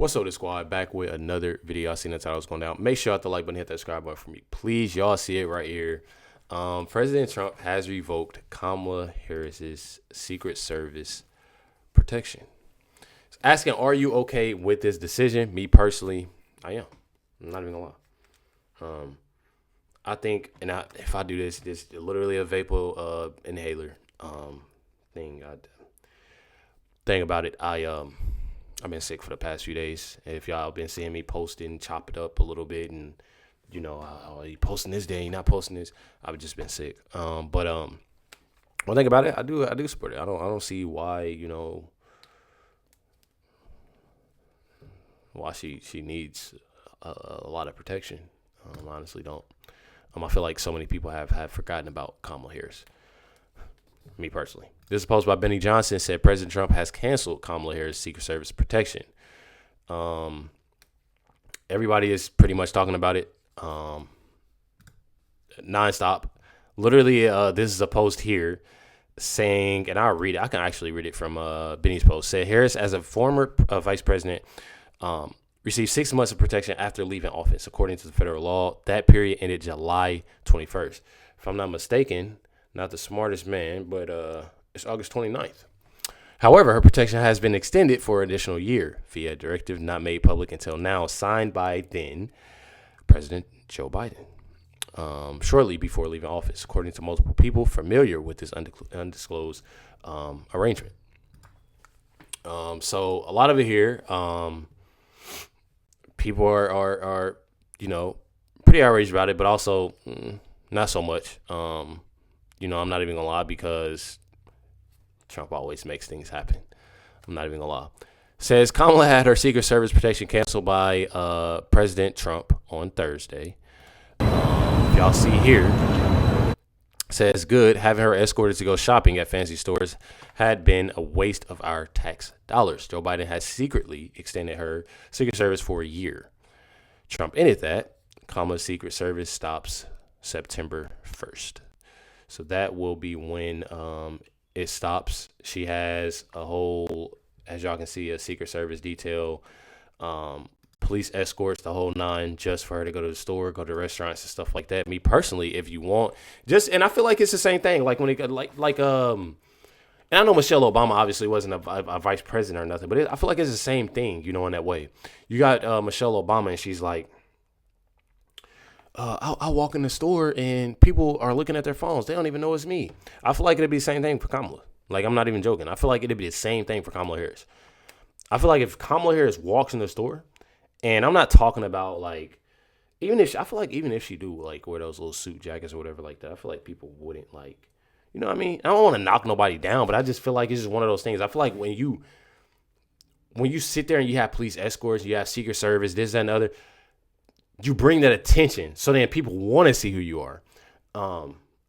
What's up, the squad? Back with another video. I seen the title was going down. Make sure you hit the like button, hit that subscribe button for me, please. Y'all see it right here. President Trump has revoked Kamala Harris's Secret Service protection. It's asking, are you okay with this decision? Me personally, I am. I'm not even gonna lie. I think, if I do this literally a vapor inhaler thing. Thing about it, I've been sick for the past few days. If y'all been seeing me posting, chop it up a little bit, and oh, you posting this day, you not posting this. I've just been sick. But one thing about it, I do support it. I don't see why why she needs a lot of protection. Honestly, don't. I feel like so many people have forgotten about Kamala Harris. Me personally. This is posted by Benny Johnson, said President Trump has canceled Kamala Harris' Secret Service protection. Everybody is pretty much talking about it nonstop. Literally, this is a post here saying, and I'll read it. I can actually read it from Benny's post. Said Harris, as a former vice president, received 6 months of protection after leaving office, according to the federal law. That period ended July 21st. If I'm not mistaken, not the smartest man, but it's August 29th. However, her protection has been extended for an additional year via a directive not made public until now, signed by then President Joe Biden, shortly before leaving office, according to multiple people familiar with this undisclosed arrangement. So a lot of it here, people are pretty outraged about it, but also not so much. I'm not even gonna lie, because Trump always makes things happen. I'm not even gonna lie. Says Kamala had her Secret Service protection canceled by President Trump on Thursday. If y'all see here, says good, having her escorted to go shopping at fancy stores had been a waste of our tax dollars. Joe Biden has secretly extended her Secret Service for a year. Trump ended that. Kamala's Secret Service stops September 1st. So that will be when it stops. She has a whole, as y'all can see, a Secret Service detail, police escorts, the whole nine, just for her to go to the store, go to restaurants and stuff like that. Me personally, if you want, and I feel like it's the same thing. Like when it and I know Michelle Obama obviously wasn't a vice president or nothing, but I feel like it's the same thing, in that way. You got Michelle Obama, and she's like, I'll walk in the store and people are looking at their phones. They don't even know it's me. I feel like it'd be the same thing for Kamala. Like, I'm not even joking. I feel like it'd be the same thing for Kamala Harris. I feel like if Kamala Harris walks in the store, and I'm not talking about even if she do wear those little suit jackets or whatever like that, I feel like people wouldn't what I mean? I don't want to knock nobody down, but I just feel like it's just one of those things. I feel like when you sit there and you have police escorts, you have Secret Service, this, that, and the other, you bring that attention, so then people want to see who you are. I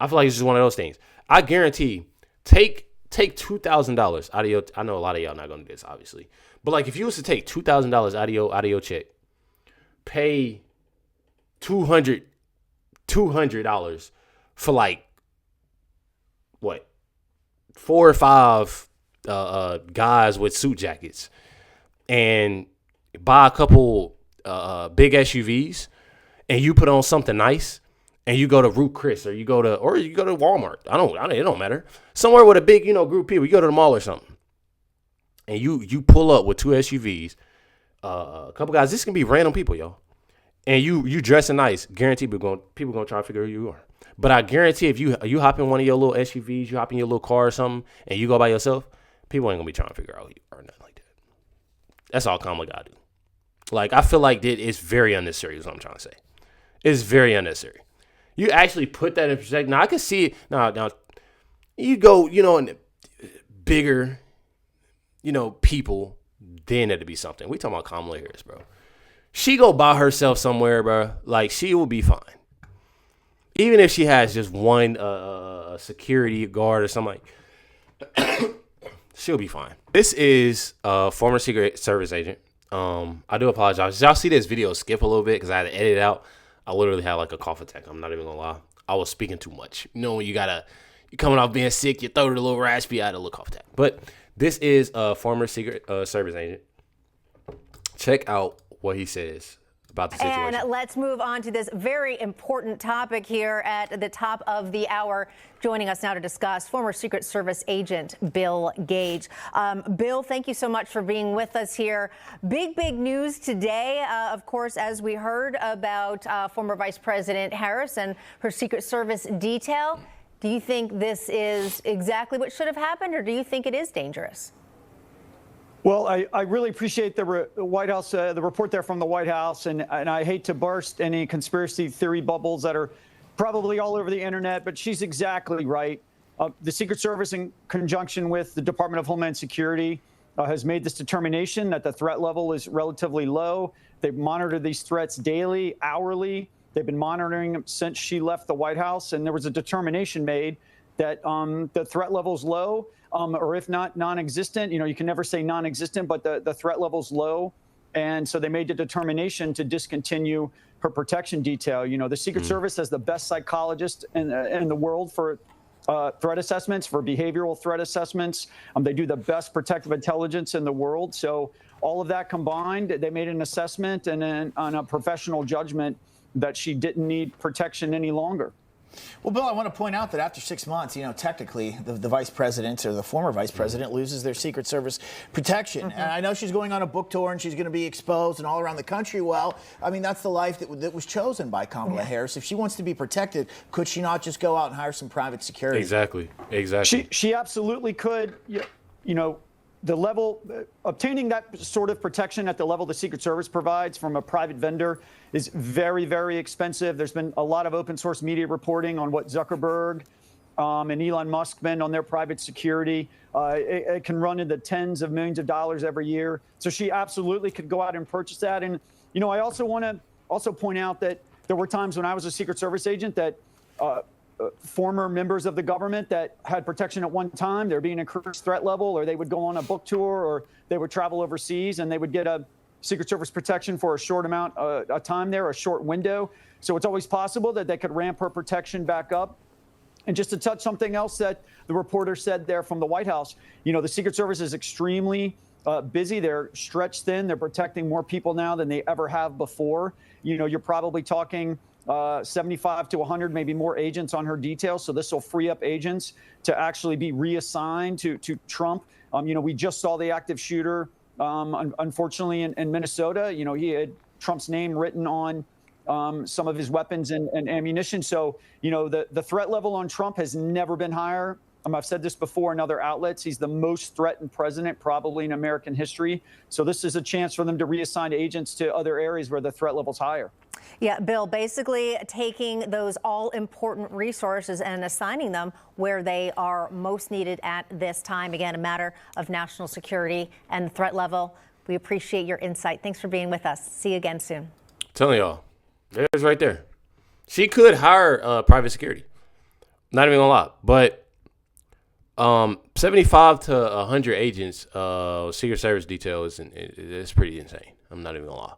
feel like it's just one of those things. I guarantee, take $2,000 out of your. I know a lot of y'all not gonna do this, obviously, but if you was to take $2,000 out of your check, pay $200 for what, 4 or 5 guys with suit jackets, and buy a couple big SUVs, and you put on something nice, and you go to Ruth Chris, or you go to Walmart. It don't matter. Somewhere with a big, group of people. You go to the mall or something, and you pull up with 2 SUVs, a couple guys. This can be random people, y'all, and you dressing nice. Guarantee people gonna try to figure out who you are. But I guarantee if you hop in one of your little SUVs, you hop in your little car or something, and you go by yourself, people ain't gonna be trying to figure out who you are or nothing like that. That's all Kamala gotta do. I feel like that it's very unnecessary is what I'm trying to say. It's very unnecessary. You actually put that in perspective. Now, I can see it. Now, you go, in bigger, people, then it'd be something. We talking about Kamala Harris, bro. She go by herself somewhere, bro. She will be fine. Even if she has just one security guard or something she'll be fine. This is a former Secret Service agent. I do apologize. Y'all see this video skip a little bit because I had to edit it out. I literally had a cough attack. I'm not even gonna lie. I was speaking too much. When you're coming off being sick, your throat a little raspy. I had a little cough attack. But this is a former Secret Service agent Check out what he says about the situation. And let's move on to this very important topic here at the top of the hour. Joining us now to discuss, former Secret Service agent Bill Gage. Bill, thank you so much for being with us here. Big news today, of course, as we heard about former Vice President Harris and her Secret Service detail. Do you think this is exactly what should have happened, or do you think it is dangerous? Well, I really appreciate the White House, the report there from the White House, and I hate to burst any conspiracy theory bubbles that are probably all over the internet, but she's exactly right. The Secret Service, in conjunction with the Department of Homeland Security, has made this determination that the threat level is relatively low. They've monitored these threats daily, hourly. They've been monitoring them since she left the White House, and there was a determination made that the threat level is low. Or if not non-existent, you can never say non-existent, but the threat level's low. And so they made the determination to discontinue her protection detail. The Secret Service has the best psychologist in the world for threat assessments, for behavioral threat assessments. They do the best protective intelligence in the world. So all of that combined, they made an assessment and on a professional judgment that she didn't need protection any longer. Well, Bill, I want to point out that after 6 months, technically the vice president or the former vice president loses their Secret Service protection. And I know she's going on a book tour and she's going to be exposed and all around the country. Well, I mean, that's the life that was chosen by Kamala Harris. If she wants to be protected, could she not just go out and hire some private security? Exactly. She absolutely could. The level, obtaining that sort of protection at the level the Secret Service provides from a private vendor is very, very expensive. There's been a lot of open source media reporting on what Zuckerberg and Elon Musk spend on their private security. It can run into tens of millions of dollars every year. So she absolutely could go out and purchase that. And, I also want to point out that there were times when I was a Secret Service agent that former members of the government that had protection at one time, they're being increased threat level, or they would go on a book tour, or they would travel overseas and they would get a Secret Service protection for a short amount of time there, a short window. So it's always possible that they could ramp her protection back up. And just to touch something else that the reporter said there from the White House, the Secret Service is extremely busy. They're stretched thin. They're protecting more people now than they ever have before. You're probably talking 75 to 100, maybe more agents on her detail. So this will free up agents to actually be reassigned to Trump. We just saw the active shooter, unfortunately, in Minnesota. He had Trump's name written on some of his weapons and ammunition. So, the threat level on Trump has never been higher. I've said this before in other outlets. He's the most threatened president probably in American history. So this is a chance for them to reassign agents to other areas where the threat level's higher. Yeah, Bill, basically taking those all-important resources and assigning them where they are most needed at this time. Again, a matter of national security and the threat level. We appreciate your insight. Thanks for being with us. See you again soon. I'm telling y'all, there's right there. She could hire private security. Not even gonna lie, but 75 to 100 agents, Secret Service detail is pretty insane. I'm not even gonna lie.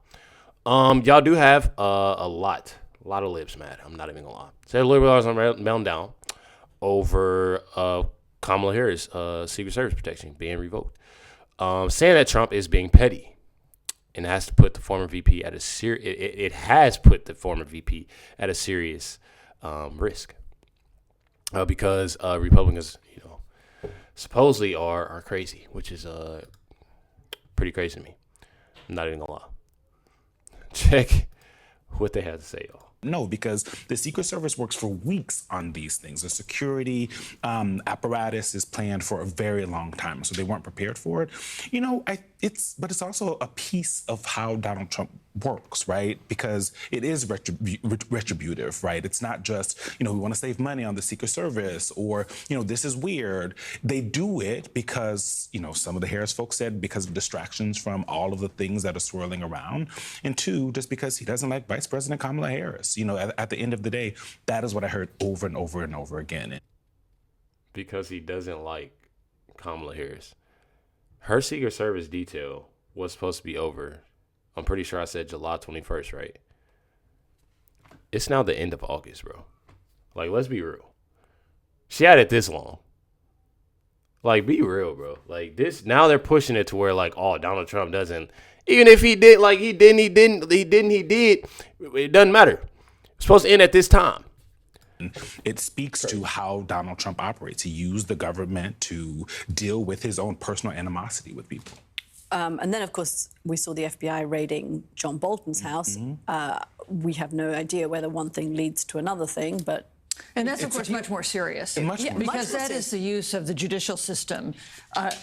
Y'all do have a lot of lips mad. I'm not even gonna lie. So the liberals are melting down over Kamala Harris' Secret Service protection being revoked, saying that Trump is being petty and has to put the former VP at a it has put the former VP at a serious risk because Republicans, supposedly are crazy, which is pretty crazy to me. I'm not even gonna lie. Check what they have to say, y'all. No, because the Secret Service works for weeks on these things. The security apparatus is planned for a very long time, so they weren't prepared for it. But it's also a piece of how Donald Trump works, right? Because it is retributive, right? It's not just, we want to save money on the Secret Service or, this is weird. They do it because, some of the Harris folks said because of distractions from all of the things that are swirling around. And two, just because he doesn't like Vice President Kamala Harris. At the end of the day, that is what I heard over and over and over again. Because he doesn't like Kamala Harris. Her Secret Service detail was supposed to be over. I'm pretty sure I said July 21st, right? It's now the end of August, bro. Like, let's be real. She had it this long. Like, be real, bro. Like, this, now they're pushing it to where, like, oh, Donald Trump doesn't Even if he did, like he did, it doesn't matter. It's supposed to end at this time. It speaks to how Donald Trump operates. He used the government to deal with his own personal animosity with people. And then, of course, we saw the FBI raiding John Bolton's house. We have no idea whether one thing leads to another thing, but... And that's, of course, much more serious. Because that is the use of the judicial system,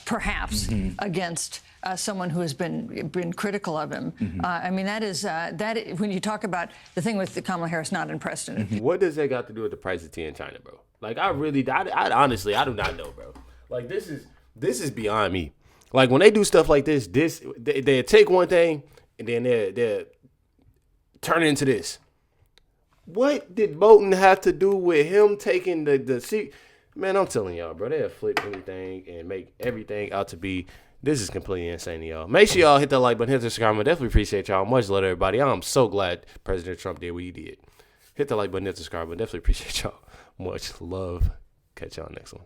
perhaps, against someone who has been critical of him. I mean, when you talk about the thing with Kamala Harris not unprecedented. What does that got to do with the price of tea in China, bro? Like, I honestly, I do not know, bro. Like, this is beyond me. Like, when they do stuff like this, they take one thing and then they turn it into this. What did Bolton have to do with him taking the seat? Man, I'm telling y'all, bro, they'll flip anything and make everything out to be. This is completely insane, y'all. Make sure y'all hit that like button, hit the subscribe button. Definitely appreciate y'all. Much love, everybody. I'm so glad President Trump did what he did. Hit the like button, hit the subscribe button. Definitely appreciate y'all. Much love. Catch y'all next one.